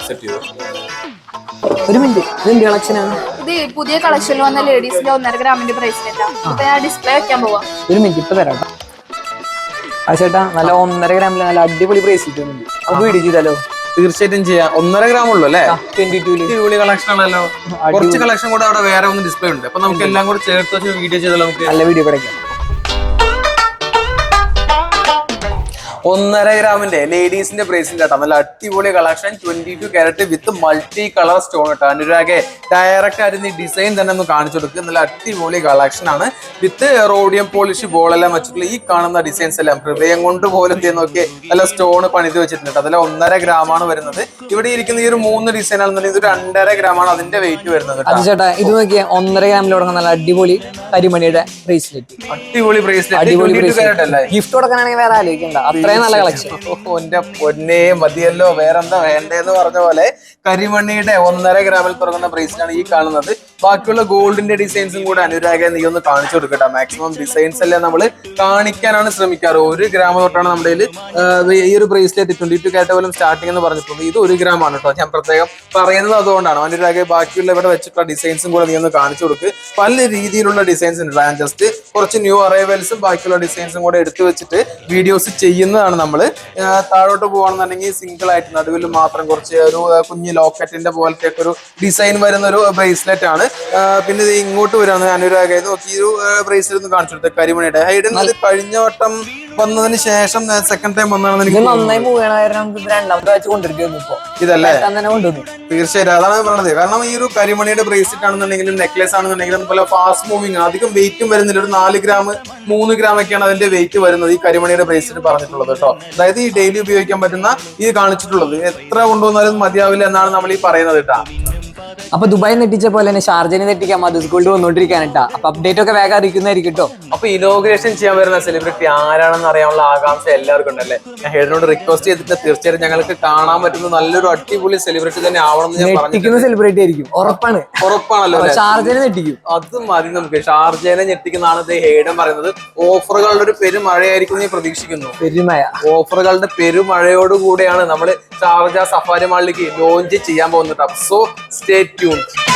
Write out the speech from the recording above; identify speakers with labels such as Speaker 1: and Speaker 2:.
Speaker 1: Set ചെയ്തു.
Speaker 2: ഒരു minute, ഇതെന്ത് കളക്ഷനാണ്?
Speaker 3: ഇത് പുതിയ കളക്ഷനിൽ വന്ന ലേഡീസിന്റെ 1.5 ഗ്രാമിന്റെ ബ്രേസ്ലെറ്റാണ്. ഇപ്പൊ ഞാൻ ഡിസ്പ്ലേ വെക്കാൻ പോവാം.
Speaker 2: ഒരു മിനിറ്റ്, ഇപ്പൊ തരാം. ആ ചേട്ടാ, നല്ല 1.5 ഗ്രാമില് നല്ല അടിപൊളി ബ്രേസ്ലെറ്റ് ഉണ്ട്. നമുക്ക് വീഡിയോ ചെയ്താലോ?
Speaker 1: തീർച്ചയായിട്ടും ചെയ്യാം. 1.5 ഗ്രാം ഉള്ളൂ അല്ലേ?
Speaker 2: 22
Speaker 1: അടിപൊളി കളക്ഷൻ ആണല്ലോ. കുറച്ച് കളക്ഷൻ കൂടെ അവിടെ വേറെ ഒന്ന് ഡിസ്പ്ലേ ഉണ്ട്. അപ്പൊ നമുക്ക് എല്ലാം കൂടെ ചേർത്ത് വീഡിയോ ചെയ്താലോ? നമുക്ക്
Speaker 2: നല്ല വീഡിയോ കിടക്കാം.
Speaker 1: 1.5 ഗ്രാമിന്റെ ലേഡീസിന്റെ ബ്രേസ്ലെറ്റ് ആട്ടോ. നല്ല അടിപൊളി കളക്ഷൻ. 22 കാരറ്റ് വിത്ത് മൾട്ടി കളർ സ്റ്റോൺ കേട്ടോ. അനുരാഗെ ഡയറക്റ്റ് ആയിട്ട് ഡിസൈൻ തന്നെ ഒന്ന് കാണിച്ചു കൊടുക്കുക. നല്ല അടിപൊളി കളക്ഷൻ ആണ്. വിത്ത് റോഡിയം പോളിഷ് ബോളെല്ലാം വെച്ചിട്ടുള്ള ഈ കാണുന്ന ഡിസൈൻസ് എല്ലാം ഹൃദയം കൊണ്ട് പോലും നോക്കി നല്ല സ്റ്റോൺ പണിത് വെച്ചിട്ടുണ്ട്. അതിൽ 1.5 ഗ്രാം ആണ് വരുന്നത്. ഇവിടെ ഇരിക്കുന്ന ഈ ഒരു 3 ഡിസൈൻ ആണെന്നുണ്ടെങ്കിൽ ഇത് 2.5 ഗ്രാം ആണ് അതിന്റെ വെയിറ്റ് വരുന്നത്.
Speaker 2: അത് ചേട്ടാ, ഇത് നോക്കിയാൽ 1.5 ഗ്രാമിൽ തുടങ്ങുന്ന നല്ല അടിപൊളി കരിമണിയുടെ ബ്രേസ്ലെറ്റ്.
Speaker 1: അടിപൊളി ബ്രേസ്ലെറ്റ്.
Speaker 2: ഗിഫ്റ്റ് കൊടുക്കാനാണെങ്കിൽ വേറെ ആലോചിക്കണ്ട, അത്രയും നല്ല കളക്ഷൻ.
Speaker 1: എന്റെ പൊന്നേ മതിയല്ലോ, വേറെന്താ വേണ്ടേന്ന് പറഞ്ഞ പോലെ കരിമണിയുടെ 1.5 ഗ്രാമിൽ തുടങ്ങുന്ന ബ്രേസ്ലെറ്റ് ആണ് ഈ കാണുന്നത്. ബാക്കിയുള്ള ഗോൾഡിന്റെ ഡിസൈൻസും കൂടെ അനുരാഗ നീ ഒന്ന് കാണിച്ചു കൊടുക്കട്ടെ. മാക്സിമം ഡിസൈൻസ് എല്ലാം നമ്മൾ കാണിക്കാനാണ് ശ്രമിക്കാറ്. 1 ഗ്രാം തൊട്ടാണ് നമ്മുടെ ഈ ഒരു ബ്രേസ്ലെറ്റ് 22 കാരറ്റ് പോലും സ്റ്റാർട്ടിംഗ് എന്ന് പറഞ്ഞിട്ടുണ്ട്. ഇത് 1 ഗ്രാം ആണ് കേട്ടോ. ഞാൻ പ്രത്യേകം പറയുന്നത് അതുകൊണ്ടാണ്. അനുരാഗ ബാക്കിയുള്ള ഇവിടെ വെച്ചിട്ടുള്ള ഡിസൈൻസും കൂടെ നീ ഒന്ന് കാണിച്ചു കൊടുക്ക്. പല രീതിയിലുള്ള ഡിസൈൻസ് ഉണ്ട്. ഞാൻ ജസ്റ്റ് കുറച്ച് ന്യൂ അറൈവൽസും ബാക്കിയുള്ള ഡിസൈൻസും കൂടെ എടുത്തു വെച്ചിട്ട് വീഡിയോസ് ചെയ്യുന്നതാണ്. നമ്മൾ താഴോട്ട് പോകണമെന്നുണ്ടെങ്കിൽ സിംഗിൾ ആയിട്ട് നടുവിൽ മാത്രം കുറച്ച് ഒരു കുഞ്ഞ് ലോക്കറ്റിന്റെ പോലത്തെ ഒക്കെ ഒരു ഡിസൈൻ വരുന്ന ഒരു ബ്രേസ്ലെറ്റ് ആണ്. പിന്നെ ഇത് ഇങ്ങോട്ട് വരാണ് അനുരാഗ നോക്കി ഈ ഒരു ബ്രേസ്ലെറ്റ് ഒന്ന് കാണിച്ചു കൊടുത്തത് കരിമണിയുടെ. ഹൈഡൻ അത് കഴിഞ്ഞ വട്ടം വന്നതിന് ശേഷം സെക്കൻഡ് ടൈം വന്നതാണ് എനിക്ക് ഇതല്ലേ? തീർച്ചയായിട്ടും അതാണ് പറഞ്ഞത്. കാരണം ഈ ഒരു കരിമണിയുടെ ബ്രേസ്ലെറ്റ് ആണെന്നുണ്ടെങ്കിലും നെക്ലേസ് ആണെന്നുണ്ടെങ്കിലും അതുപോലെ ഫാസ്റ്റ് മൂവിങ്, അധികം വെയിറ്റും വരുന്നില്ല. ഒരു 4 ഗ്രാം 3 ഗ്രാം ഒക്കെയാണ് അതിന്റെ വെയിറ്റ് വരുന്നത് ഈ കരിമണിയുടെ ബ്രേസ്ലെറ്റ് പറഞ്ഞിട്ടുള്ളത് കേട്ടോ. അതായത് ഈ ഡെയിലി ഉപയോഗിക്കാൻ പറ്റുന്ന ഈ കാണിച്ചിട്ടുള്ളത് എത്ര കൊണ്ടുവന്നാലും മതിയാവില്ല എന്നാണ് നമ്മൾ ഈ പറയുന്നത് കേട്ടാ.
Speaker 2: അപ്പൊ ദുബായി നെട്ടിച്ച പോലെ തന്നെ ഷാർജനെ നെട്ടിക്കാൻ മധുസ് ഗോൾഡ് വന്നോണ്ടിരിക്കാനിട്ടാ. അപ്പൊ അപ്ഡേറ്റ് ഒക്കെ വേഗം അറിയിക്കുന്നതായിരിക്കും കേട്ടോ.
Speaker 1: അപ്പൊ ഇനോഗ്രേഷൻ ചെയ്യാൻ വരുന്ന സെലിബ്രിറ്റി ആരാണെന്ന് അറിയാനുള്ള ആകാംക്ഷ എല്ലാവർക്കും ഉണ്ടല്ലേ. ഞാൻ ഹെഡിനോട് റിക്വസ്റ്റ് ചെയ്തിട്ട് തീർച്ചയായിട്ടും ഞങ്ങൾക്ക് കാണാൻ പറ്റുന്ന നല്ലൊരു അടിപൊളി സെലിബ്രിറ്റി തന്നെ ആവണമെന്ന് ഞാൻ പറഞ്ഞു.
Speaker 2: സെലിബ്രിറ്റി ആയിരിക്കും, ഉറപ്പാണല്ലോ.
Speaker 1: ഷാർജനെ ഞെട്ടിക്കും, അത് മതി നമുക്ക്. ഷാർജനെ ഞെട്ടിക്കുന്നതാണ് ഹെയ്ഡൻ പറയുന്നത്. ഓഫറുകളുടെ ഒരു പെരുമഴയായിരിക്കും നീ പ്രതീക്ഷിക്കുന്നു. ഓഫറുകളുടെ പെരുമഴയോടുകൂടെയാണ് നമ്മൾ ഷാർജ സഫാരി മാളിലേക്ക് ലോഞ്ച് ചെയ്യാൻ പോകുന്നത്. So stay tuned.